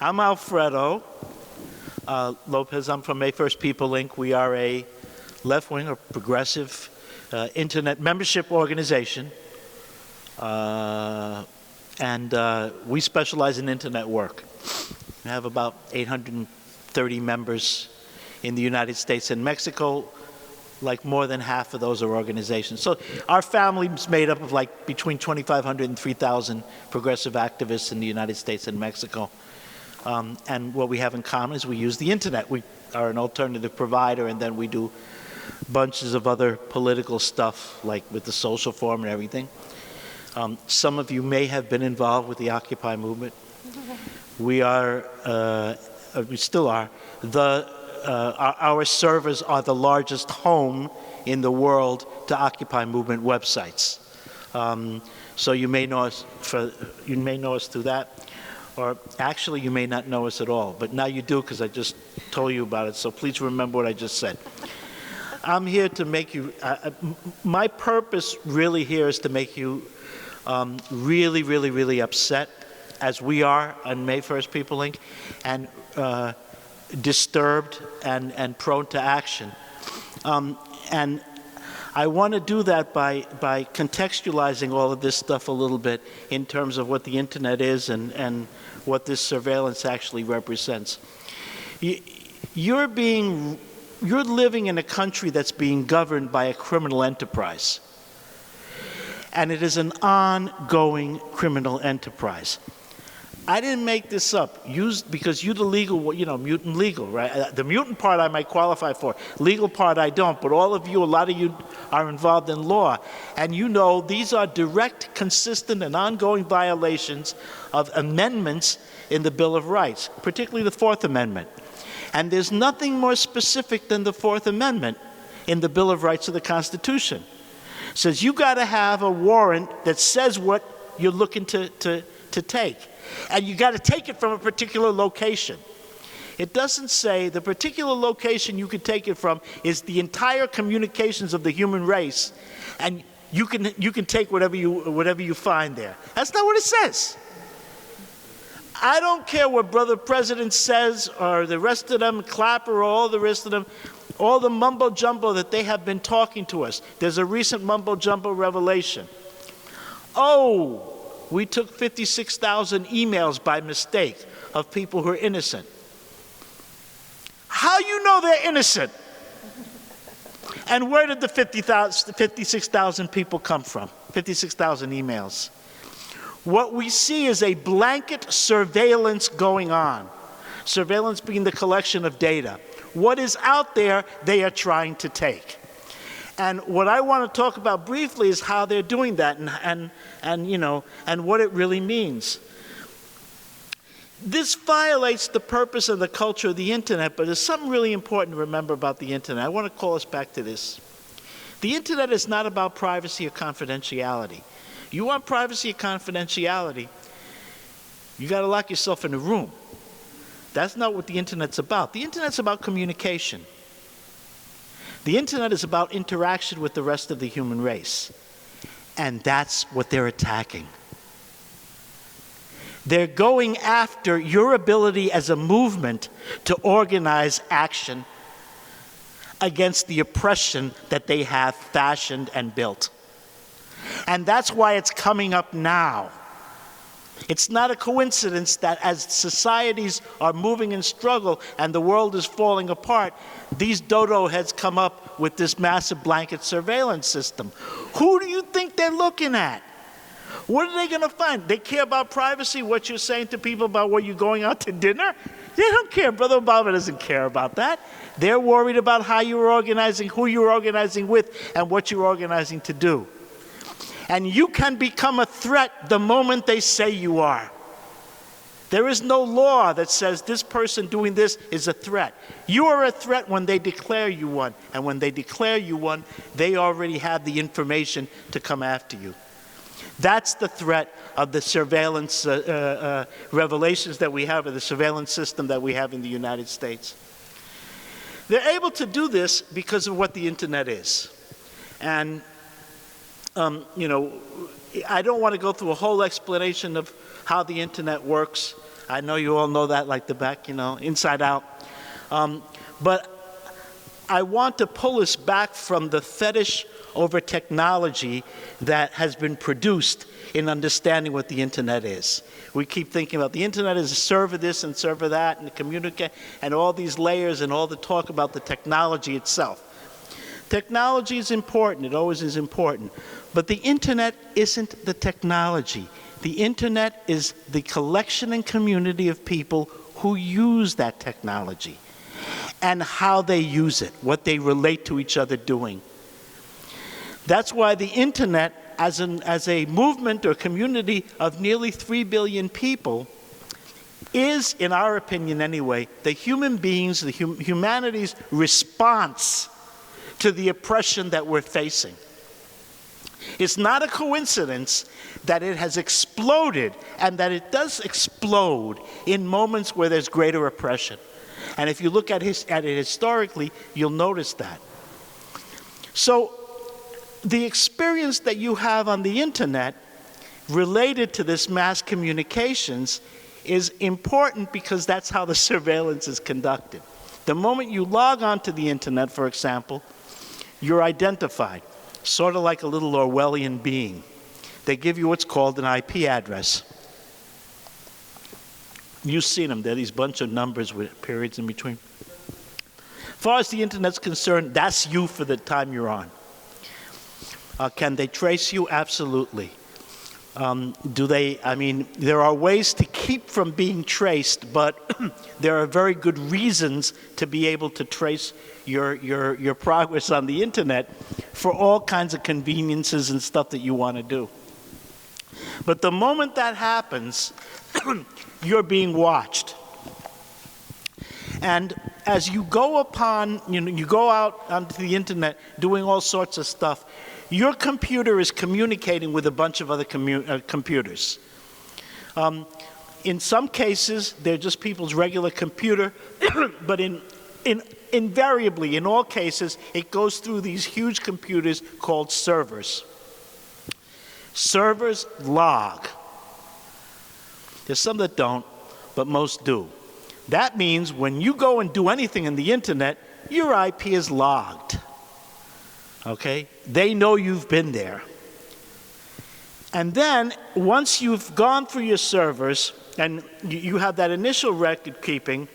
I'm Alfredo Lopez. I'm from May 1st People Inc. We are a left-wing or progressive internet membership organization. And we specialize in internet work. We have about 830 members in the United States and Mexico. Like more than half of those are organizations. So our family is made up of like between 2,500 and 3,000 progressive activists in the United States and Mexico. And what we have in common is we use the internet. We are an alternative provider, and then we do bunches of other political stuff, like with the social forum and everything. Some of you may have been involved with the Occupy movement. We are, we still are, our servers are the largest home in the world to Occupy movement websites. So you may know us through that, or actually you may not know us at all, but now you do because I just told you about it. So please remember what I just said. I'm here to make you. My purpose really here is to make you really, really, really upset, as we are on May 1st People Inc., and disturbed and prone to action. And I want to do that by contextualizing all of this stuff a little bit in terms of what the internet is and what this surveillance actually represents. You're living in a country that's being governed by a criminal enterprise. And it is an ongoing criminal enterprise. I didn't make this up, because you're the legal, mutant legal, right? The mutant part I might qualify for, legal part I don't, but all of you, a lot of you are involved in law. And you know these are direct, consistent, and ongoing violations of amendments in the Bill of Rights, particularly the Fourth Amendment. And there's nothing more specific than the Fourth Amendment in the Bill of Rights of the Constitution. It says you got to have a warrant that says what you're looking to take. And you got to take it from a particular location. It doesn't say the particular location you could take it from is the entire communications of the human race, and you can take whatever you find there. That's not what it says. I don't care what Brother President says, or the rest of them, Clapper, or all the rest of them, all the mumbo-jumbo that they have been talking to us. There's a recent mumbo-jumbo revelation. Oh, we took 56,000 emails by mistake of people who are innocent. How you know they're innocent? And where did the 56,000 people come from? 56,000 emails. What we see is a blanket surveillance going on. Surveillance being the collection of data. What is out there, they are trying to take. And what I want to talk about briefly is how they're doing that and what it really means. This violates the purpose and the culture of the internet, but there's something really important to remember about the internet. I want to call us back to this. The internet is not about privacy or confidentiality. You want privacy or confidentiality, you got to lock yourself in a room. That's not what the internet's about. The internet's about communication. The internet is about interaction with the rest of the human race. And that's what they're attacking. They're going after your ability as a movement to organize action against the oppression that they have fashioned and built. And that's why it's coming up now. It's not a coincidence that as societies are moving in struggle and the world is falling apart, these dodo heads come up with this massive blanket surveillance system. Who do you think they're looking at? What are they going to find? They care about privacy, what you're saying to people about where you're going out to dinner? They don't care. Brother Obama doesn't care about that. They're worried about how you're organizing, who you're organizing with, and what you're organizing to do. And you can become a threat the moment they say you are. There is no law that says this person doing this is a threat. You are a threat when they declare you one. And when they declare you one, they already have the information to come after you. That's the threat of the surveillance revelations that we have, of the surveillance system that we have in the United States. They're able to do this because of what the internet is. And I don't want to go through a whole explanation of how the internet works. I know you all know that like the back, inside out. But I want to pull us back from the fetish over technology that has been produced in understanding what the internet is. We keep thinking about the internet as a server this and server that and communicate and all these layers and all the talk about the technology itself. Technology is important, it always is important, but the internet isn't the technology. The internet is the collection and community of people who use that technology and how they use it, what they relate to each other doing. That's why the internet, as a movement or community of nearly 3 billion people, is, in our opinion anyway, the human beings, humanity's response to the oppression that we're facing. It's not a coincidence that it has exploded and that it does explode in moments where there's greater oppression. And if you look at it historically, you'll notice that. So the experience that you have on the internet related to this mass communications is important because that's how the surveillance is conducted. The moment you log onto the internet, for example, you're identified, sort of like a little Orwellian being. They give you what's called an IP address. You've seen them. They're these bunch of numbers with periods in between. As far as the internet's concerned, that's you for the time you're on. Can they trace you? Absolutely. There are ways to keep from being traced, but there are very good reasons to be able to trace your progress on the internet for all kinds of conveniences and stuff that you want to do. But the moment that happens, you're being watched. And as you go upon, you go out onto the internet doing all sorts of stuff, your computer is communicating with a bunch of other computers. In some cases, they're just people's regular computer, but invariably, in all cases, it goes through these huge computers called servers. Servers log. There's some that don't, but most do. That means when you go and do anything in the internet, your IP is logged. Okay? They know you've been there. And then, once you've gone through your servers, and you have that initial record keeping,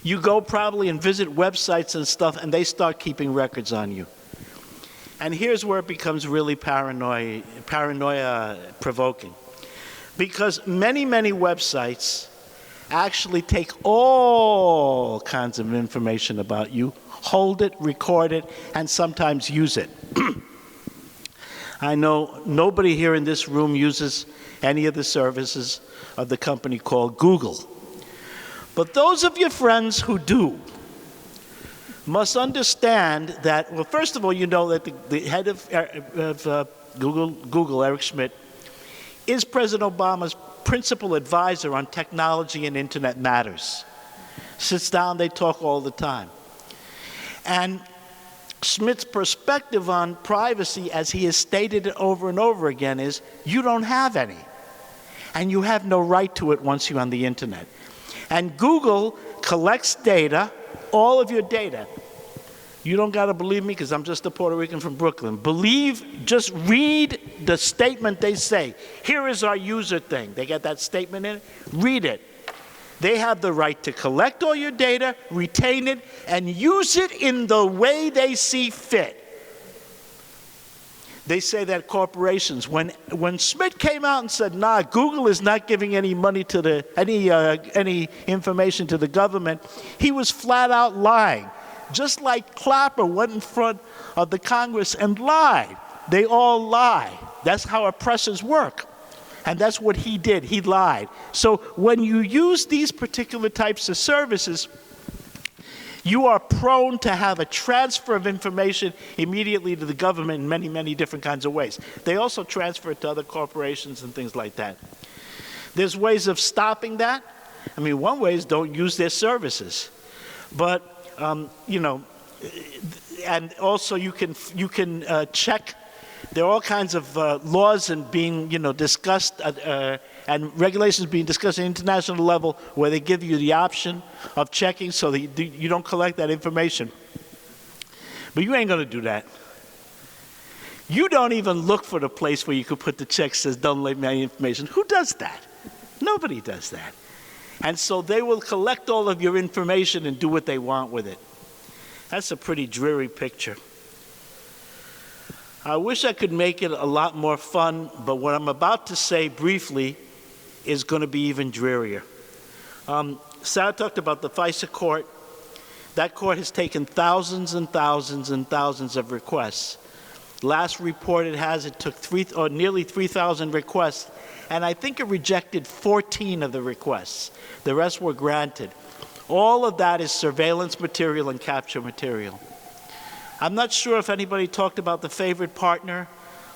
you go probably and visit websites and stuff, and they start keeping records on you. And here's where it becomes really paranoia provoking. Because many, many websites actually take all kinds of information about you, hold it, record it, and sometimes use it. I know nobody here in this room uses any of the services of the company called Google. But those of your friends who do must understand that, well, first of all, you know that the head of Google, Eric Schmidt, is President Obama's principal advisor on technology and internet matters. Sits down, they talk all the time. And Schmidt's perspective on privacy, as he has stated it over and over again, is you don't have any. And you have no right to it once you're on the internet. And Google collects data, all of your data. You don't got to believe me because I'm just a Puerto Rican from Brooklyn. Just read the statement they say. Here is our user thing. They get that statement in it. Read it. They have the right to collect all your data, retain it, and use it in the way they see fit. They say that corporations, when Schmidt came out and said, nah, Google is not giving any money to any information to the government, he was flat out lying. Just like Clapper went in front of the Congress and lied. They all lie. That's how oppressors work. And that's what he did. He lied. So when you use these particular types of services, you are prone to have a transfer of information immediately to the government in many, many different kinds of ways. They also transfer it to other corporations and things like that. There's ways of stopping that. I mean, one way is don't use their services. But, and also you can check. There are all kinds of laws and being, discussed and regulations being discussed at an international level where they give you the option of checking so that you don't collect that information. But you ain't going to do that. You don't even look for the place where you could put the check that says don't leave me any information. Who does that? Nobody does that. And so they will collect all of your information and do what they want with it. That's a pretty dreary picture. I wish I could make it a lot more fun, but what I'm about to say briefly is going to be even drearier. Sarah talked about the FISA court. That court has taken thousands and thousands and thousands of requests. Last report it has, it took nearly 3,000 requests, and I think it rejected 14 of the requests. The rest were granted. All of that is surveillance material and capture material. I'm not sure if anybody talked about the favored partner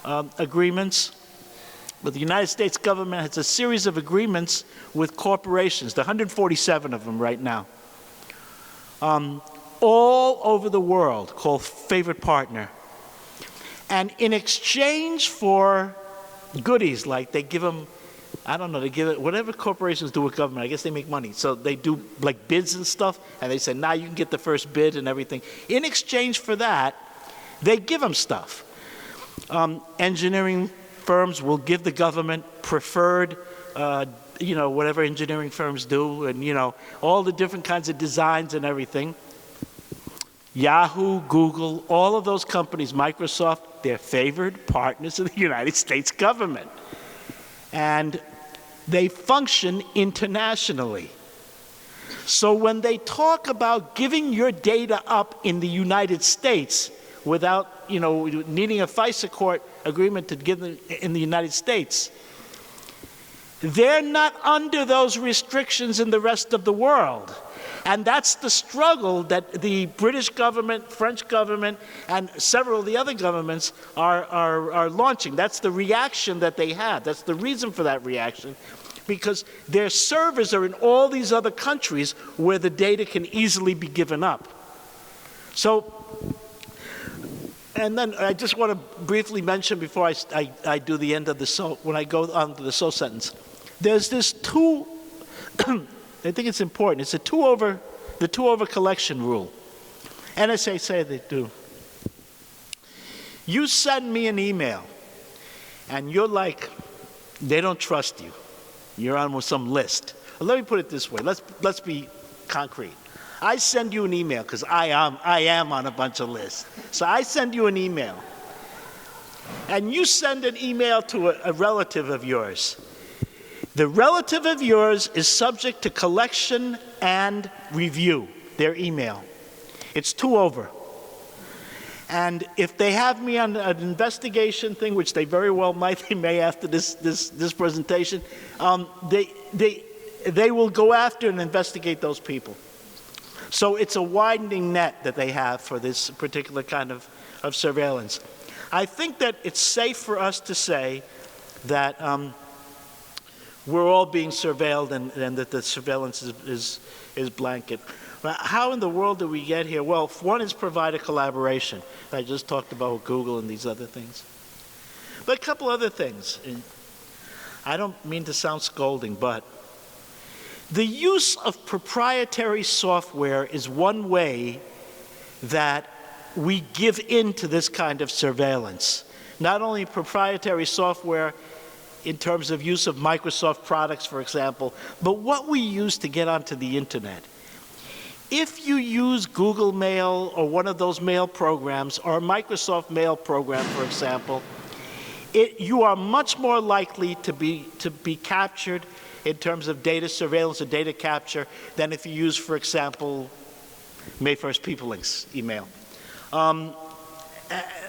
agreements, but the United States government has a series of agreements with corporations, there are 147 of them right now, all over the world called favored partner. And in exchange for goodies, like they give them, I don't know, they give it, whatever corporations do with government, I guess they make money. So they do like bids and stuff, and they say, now you can get the first bid and everything. In exchange for that, they give them stuff. Engineering firms will give the government preferred, whatever engineering firms do, and all the different kinds of designs and everything. Yahoo, Google, all of those companies, Microsoft, they're favored partners of the United States government. And they function internationally. So when they talk about giving your data up in the United States without, needing a FISA court agreement to give them in the United States, they're not under those restrictions in the rest of the world. And that's the struggle that the British government, French government, and several of the other governments are launching. That's the reaction that they have. That's the reason for that reaction, because their servers are in all these other countries where the data can easily be given up. So, and then I just want to briefly mention before I do the end of the so, when I go on to the so sentence, there's this I think it's important. It's the two over collection rule. NSA say they do. You send me an email, and you're like, they don't trust you. You're on with some list. Let me put it this way. Let's be concrete. I send you an email because I am on a bunch of lists. So I send you an email, and you send an email to a relative of yours. The relative of yours is subject to collection and review, their email. It's two over. And if they have me on an investigation thing, which they very well might, they may after this presentation, they will go after and investigate those people. So it's a widening net that they have for this particular kind of surveillance. I think that it's safe for us to say that we're all being surveilled and that the surveillance is blanket. How in the world did we get here? Well, one is provide a collaboration. I just talked about Google and these other things. But a couple other things. I don't mean to sound scolding, but the use of proprietary software is one way that we give in to this kind of surveillance. Not only proprietary software in terms of use of Microsoft products, for example, but what we use to get onto the internet. If you use Google Mail or one of those mail programs, or a Microsoft Mail program, for example, you are much more likely to be captured in terms of data surveillance or data capture than if you use, for example, May 1st People Links email.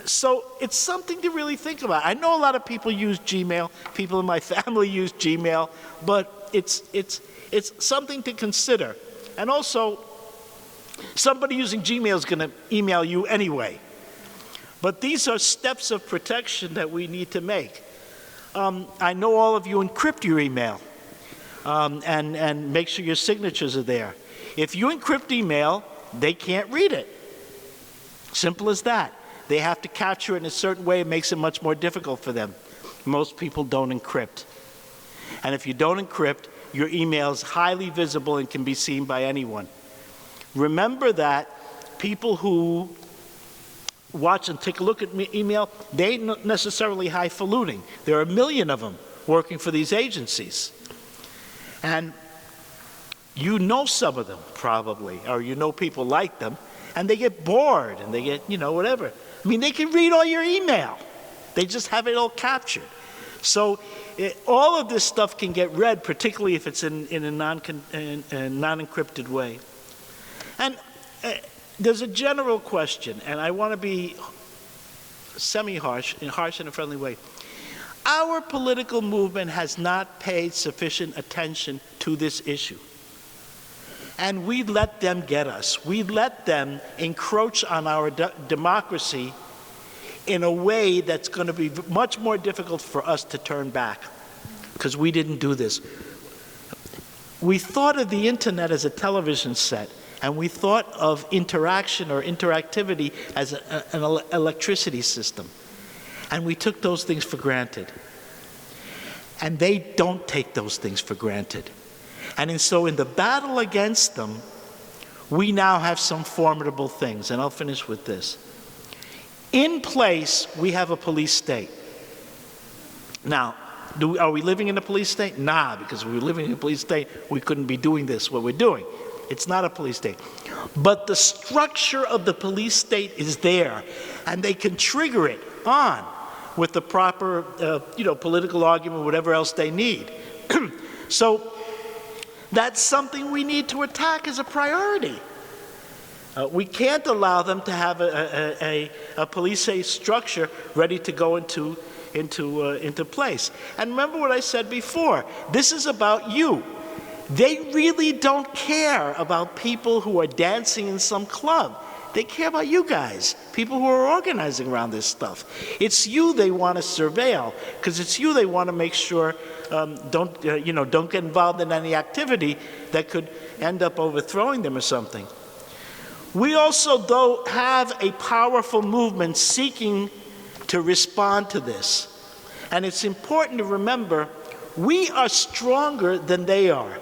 So it's something to really think about. I know a lot of people use Gmail. People in my family use Gmail, but it's something to consider. And also, somebody using Gmail is going to email you anyway. But these are steps of protection that we need to make. I know all of you encrypt your email and make sure your signatures are there. If you encrypt email, they can't read it. Simple as that. They have to capture it in a certain way. It makes it much more difficult for them. Most people don't encrypt. And if you don't encrypt, your email is highly visible and can be seen by anyone. Remember that people who watch and take a look at email, they ain't necessarily highfalutin. There are 1 million of them working for these agencies. And you know some of them, probably, or you know people like them, and they get bored, and they get, whatever. I mean, they can read all your email. They just have it all captured. So all of this stuff can get read, particularly if it's in a non-encrypted way. And there's a general question, and I want to be semi-harsh, harsh in a friendly way. Our political movement has not paid sufficient attention to this issue. And we let them get us. We let them encroach on our democracy in a way that's going to be much more difficult for us to turn back, because we didn't do this. We thought of the internet as a television set, and we thought of interaction or interactivity as an electricity system. And we took those things for granted. And they don't take those things for granted. And so in the battle against them, we now have some formidable things, and I'll finish with this. In place, we have a police state. Now, are we living in a police state? Nah, because if we were living in a police state, we couldn't be doing this, what we're doing. It's not a police state. But the structure of the police state is there, and they can trigger it on with the proper, political argument, whatever else they need. So that's something we need to attack as a priority. We can't allow them to have a police state structure ready to go into place. And remember what I said before. This is about you. They really don't care about people who are dancing in some club. They care about you guys, people who are organizing around this stuff. It's you they want to surveil, because it's you they want to make sure don't get involved in any activity that could end up overthrowing them or something. We also, though, have a powerful movement seeking to respond to this. And it's important to remember, we are stronger than they are.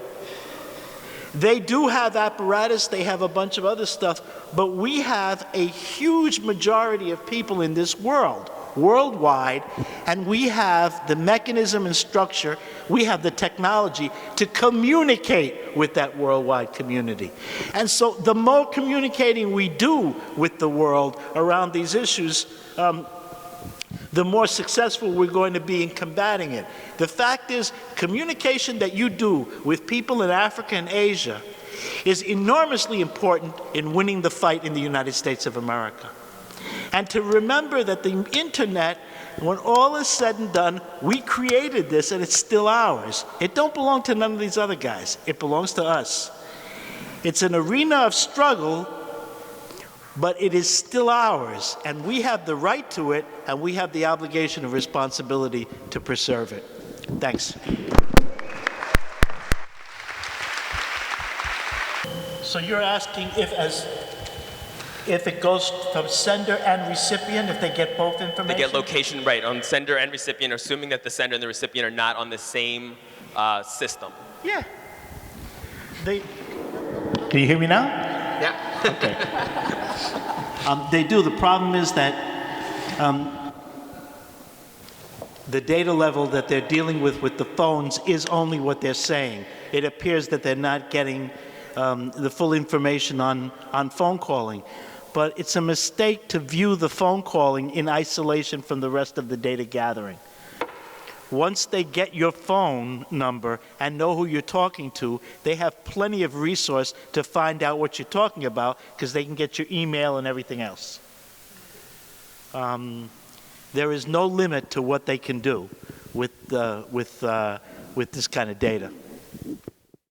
They do have apparatus, they have a bunch of other stuff, but we have a huge majority of people in this world, worldwide, and we have the mechanism and structure, we have the technology to communicate with that worldwide community. And so the more communicating we do with the world around these issues, the more successful we're going to be in combating it. The fact is, communication that you do with people in Africa and Asia is enormously important in winning the fight in the United States of America. And to remember that the internet, when all is said and done, we created this and it's still ours. It don't belong to none of these other guys. It belongs to us. It's an arena of struggle, but it is still ours, and we have the right to it, and we have the obligation and responsibility to preserve it. Thanks. So you're asking if it goes from sender and recipient, if they get both information? They get location right on sender and recipient, assuming that the sender and the recipient are not on the same system. Yeah. Can you hear me now? Yeah. Okay. They do. The problem is that the data level that they're dealing with the phones is only what they're saying. It appears that they're not getting the full information on phone calling. But it's a mistake to view the phone calling in isolation from the rest of the data gathering. Once they get your phone number and know who you're talking to, they have plenty of resource to find out what you're talking about, because they can get your email and everything else. There is no limit to what they can do with this kind of data.